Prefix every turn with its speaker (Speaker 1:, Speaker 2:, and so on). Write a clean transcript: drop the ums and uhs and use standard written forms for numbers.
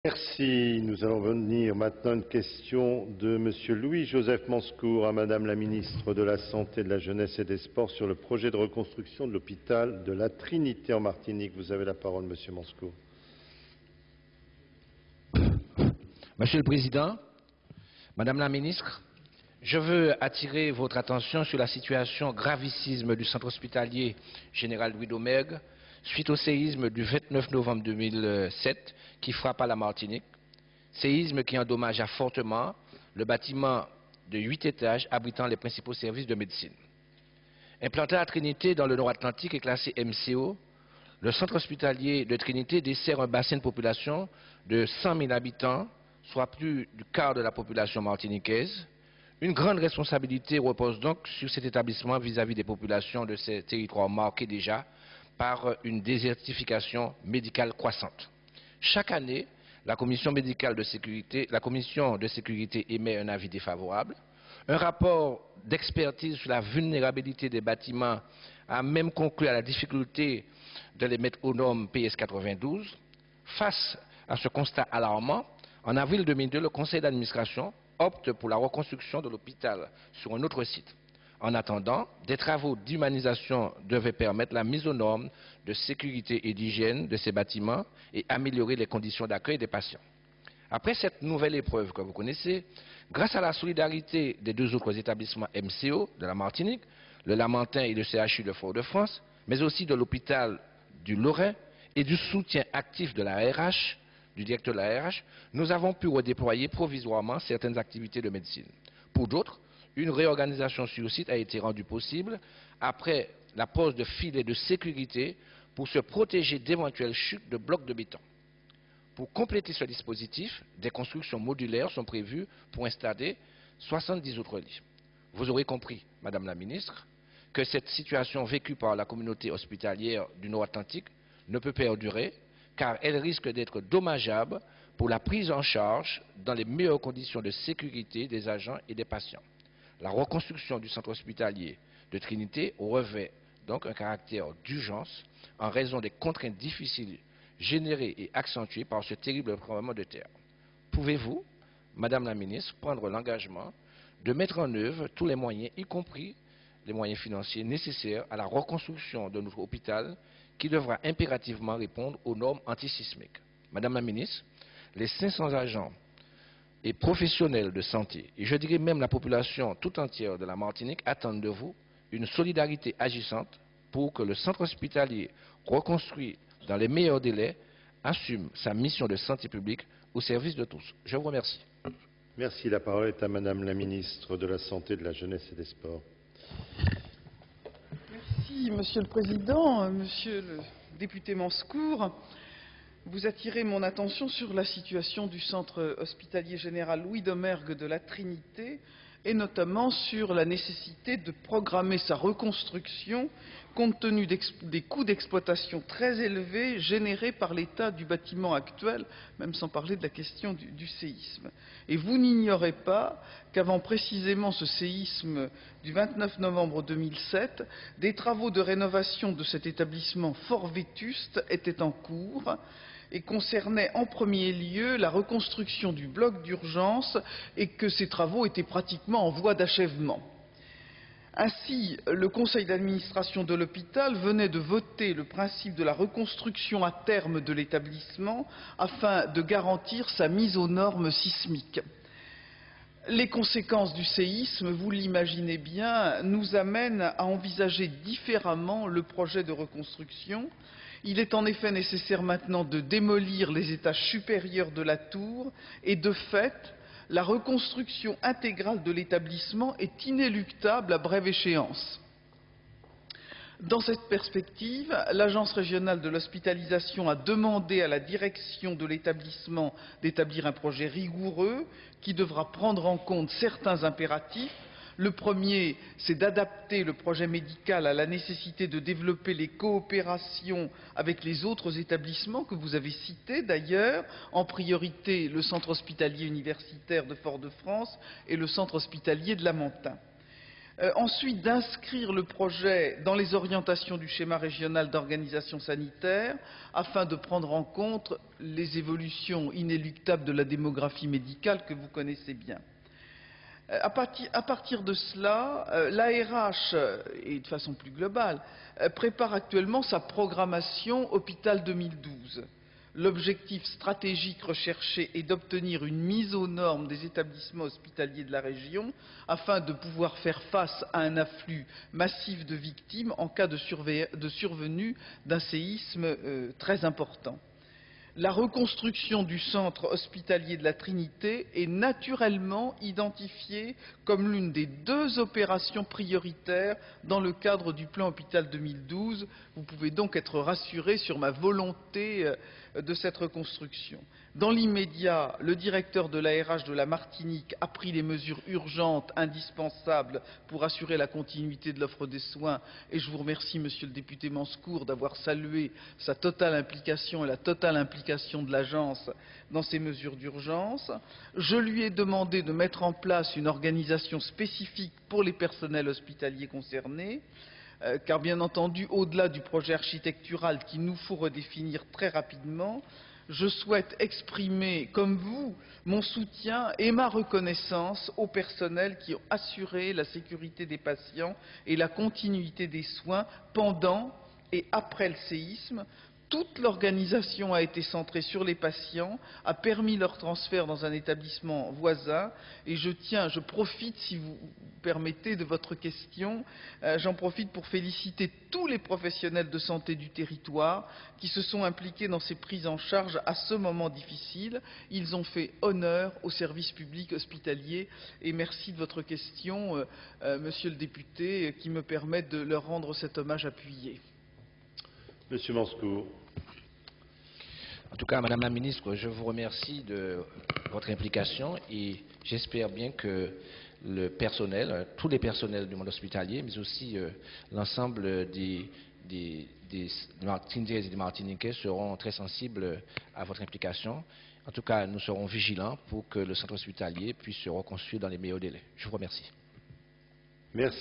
Speaker 1: Merci. Nous allons venir maintenant à une question de Monsieur Louis-Joseph Manscour à Madame la ministre de la Santé, de la Jeunesse et des Sports sur le projet de reconstruction de l'hôpital de la Trinité en Martinique. Vous avez la parole, Monsieur Manscour.
Speaker 2: Monsieur le Président, Madame la Ministre, je veux attirer votre attention sur la situation gravissime du centre hospitalier général Louis Domergue suite au séisme du 29 novembre 2007 qui frappe à la Martinique. Séisme qui endommagea fortement le bâtiment de 8 étages abritant les principaux services de médecine. Implanté à Trinité dans le Nord-Atlantique et classé MCO, le centre hospitalier de Trinité dessert un bassin de population de 100 000 habitants, soit plus du quart de la population martiniquaise. Une grande responsabilité repose donc sur cet établissement vis-à-vis des populations de ces territoires marqués déjà par une désertification médicale croissante. Chaque année, la commission de sécurité émet un avis défavorable. Un rapport d'expertise sur la vulnérabilité des bâtiments a même conclu à la difficulté de les mettre aux normes PS 92. Face à ce constat alarmant, en avril 2002, le conseil d'administration opte pour la reconstruction de l'hôpital sur un autre site. En attendant, des travaux d'humanisation devaient permettre la mise aux normes de sécurité et d'hygiène de ces bâtiments et améliorer les conditions d'accueil des patients. Après cette nouvelle épreuve que vous connaissez, grâce à la solidarité des deux autres établissements MCO de la Martinique, le Lamentin et le CHU de Fort-de-France, mais aussi de l'hôpital du Lorrain et du soutien actif de la RH, du directeur de la RH, nous avons pu redéployer provisoirement certaines activités de médecine. Pour d'autres, une réorganisation sur le site a été rendue possible après la pose de filets de sécurité pour se protéger d'éventuelles chutes de blocs de béton. Pour compléter ce dispositif, des constructions modulaires sont prévues pour installer 70 autres lits. Vous aurez compris, Madame la Ministre, que cette situation vécue par la communauté hospitalière du Nord-Atlantique ne peut perdurer, car elle risque d'être dommageable pour la prise en charge dans les meilleures conditions de sécurité des agents et des patients. La reconstruction du centre hospitalier de Trinité revêt donc un caractère d'urgence en raison des contraintes difficiles générées et accentuées par ce terrible tremblement de terre. Pouvez-vous, Madame la Ministre, prendre l'engagement de mettre en œuvre tous les moyens, y compris les moyens financiers nécessaires à la reconstruction de notre hôpital qui devra impérativement répondre aux normes antisismiques? Madame la Ministre, les 500 agents et professionnels de santé, et je dirais même la population tout entière de la Martinique, attendent de vous une solidarité agissante pour que le centre hospitalier reconstruit dans les meilleurs délais assume sa mission de santé publique au service de tous. Je vous remercie.
Speaker 1: Merci. La parole est à Madame la ministre de la Santé, de la Jeunesse et des Sports.
Speaker 3: Merci, Monsieur le Président. Monsieur le député Manscour, vous attirez mon attention sur la situation du centre hospitalier général Louis Domergue de la Trinité et notamment sur la nécessité de programmer sa reconstruction compte tenu des coûts d'exploitation très élevés générés par l'état du bâtiment actuel, même sans parler de la question du séisme. Et vous n'ignorez pas qu'avant précisément ce séisme du 29 novembre 2007, des travaux de rénovation de cet établissement fort vétuste étaient en cours et concernait en premier lieu la reconstruction du bloc d'urgence et que ces travaux étaient pratiquement en voie d'achèvement. Ainsi, le conseil d'administration de l'hôpital venait de voter le principe de la reconstruction à terme de l'établissement afin de garantir sa mise aux normes sismiques. Les conséquences du séisme, vous l'imaginez bien, nous amènent à envisager différemment le projet de reconstruction. Il est en effet nécessaire maintenant de démolir les étages supérieurs de la tour et de fait, la reconstruction intégrale de l'établissement est inéluctable à brève échéance. Dans cette perspective, l'Agence régionale de l'hospitalisation a demandé à la direction de l'établissement d'établir un projet rigoureux qui devra prendre en compte certains impératifs. Le premier, c'est d'adapter le projet médical à la nécessité de développer les coopérations avec les autres établissements que vous avez cités d'ailleurs, en priorité le centre hospitalier universitaire de Fort-de-France et le centre hospitalier de Lamentin. Ensuite, d'inscrire le projet dans les orientations du schéma régional d'organisation sanitaire afin de prendre en compte les évolutions inéluctables de la démographie médicale que vous connaissez bien. À partir de cela, l'ARH, et de façon plus globale, prépare actuellement sa programmation Hôpital 2012. L'objectif stratégique recherché est d'obtenir une mise aux normes des établissements hospitaliers de la région afin de pouvoir faire face à un afflux massif de victimes en cas de survenue d'un séisme très important. La reconstruction du centre hospitalier de la Trinité est naturellement identifiée comme l'une des 2 opérations prioritaires dans le cadre du plan Hôpital 2012. Vous pouvez donc être rassurés sur ma volonté de cette reconstruction. Dans l'immédiat, le directeur de l'ARH de la Martinique a pris les mesures urgentes indispensables pour assurer la continuité de l'offre des soins et je vous remercie, monsieur le député Manscour, d'avoir salué sa totale implication et la totale implication de l'agence dans ces mesures d'urgence. Je lui ai demandé de mettre en place une organisation spécifique pour les personnels hospitaliers concernés, car bien entendu, au-delà du projet architectural qu'il nous faut redéfinir très rapidement, je souhaite exprimer, comme vous, mon soutien et ma reconnaissance aux personnels qui ont assuré la sécurité des patients et la continuité des soins pendant et après le séisme. Toute l'organisation a été centrée sur les patients, a permis leur transfert dans un établissement voisin et je profite, si vous permettez, de votre question, j'en profite pour féliciter tous les professionnels de santé du territoire qui se sont impliqués dans ces prises en charge à ce moment difficile. Ils ont fait honneur au service public hospitalier et merci de votre question, monsieur le député, qui me permet de leur rendre cet hommage appuyé.
Speaker 1: Monsieur Manscour.
Speaker 2: En tout cas, Madame la Ministre, je vous remercie de votre implication et j'espère bien que le personnel, tous les personnels du monde hospitalier, mais aussi l'ensemble des Martiniquais et des Martiniquais seront très sensibles à votre implication. En tout cas, nous serons vigilants pour que le centre hospitalier puisse se reconstruire dans les meilleurs délais. Je vous remercie.
Speaker 1: Merci.